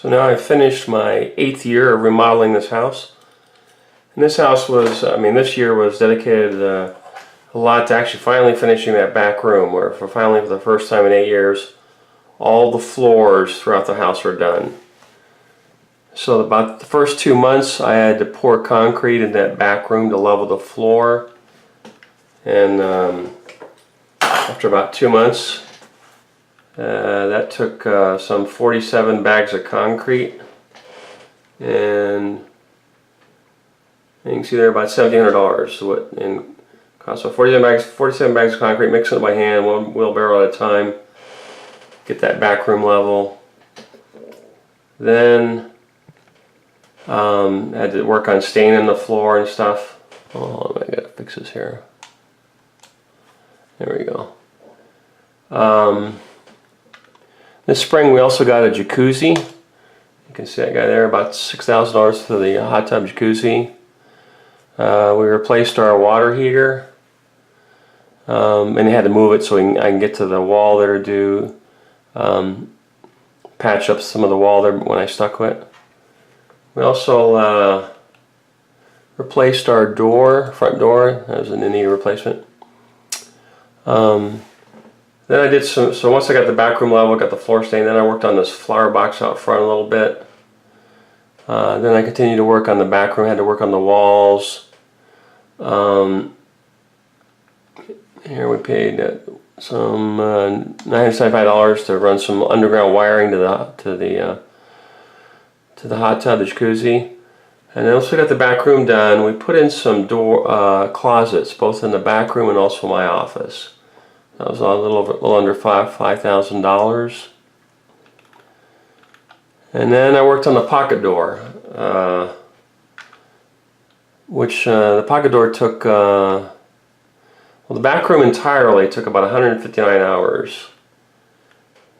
So now I've finished my 8th year of remodeling this house. And this house was, this year was dedicated a lot to actually finally finishing that back room, where for the first time in 8 years, all the floors throughout the house are done. So about the first 2 months I had to pour concrete in that back room to level the floor. And after about 2 months, that took some 47 bags of concrete, and you can see there about $1,700 what in cost. So 47 bags of concrete, mixing it by hand, one wheelbarrow at a time, get that back room level. Then had to work on staining the floor and stuff. Oh, I gotta fix this here. There we go. This spring we also got a jacuzzi. You can see that guy there, about $6,000 for the hot tub jacuzzi. We replaced our water heater, and had to move it so I can get to the wall there to do, patch up some of the wall there when I stuck it. We also replaced our front door. That was a neat replacement. Then I did so once I got the back room level, got the floor stained, then I worked on this flower box out front a little bit. Then I continued to work on the back room, had to work on the walls. Here we paid some $975 to run some underground wiring to the hot tub, the jacuzzi. And then once we got the back room done, we put in some closets, both in the back room and also my office. That was a little under $5,000. And then I worked on the pocket door, which the pocket door took, well, the back room entirely took about 159 hours.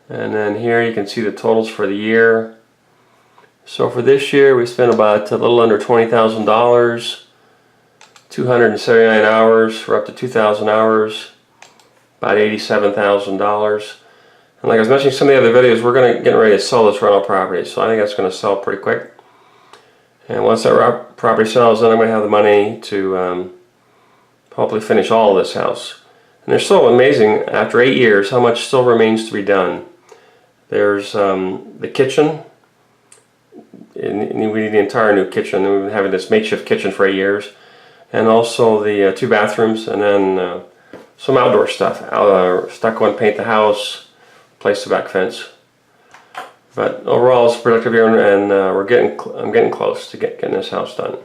And then here you can see the totals for the year. So for this year we spent about a little under $20,000, 279 hours, we're up to 2,000 hours. About $87,000. And like I was mentioning in some of the other videos, we're getting ready to sell this rental property, so I think that's going to sell pretty quick. And once that property sells, then I'm going to have the money to hopefully finish all of this house. And they're so amazing, after 8 years, how much still remains to be done. There's the kitchen, and we need the entire new kitchen. We've been having this makeshift kitchen for 8 years. And also the 2 bathrooms, and then some outdoor stuff. Stucco and paint the house, place the back fence. But overall, it's a productive year, and I'm getting close to getting this house done.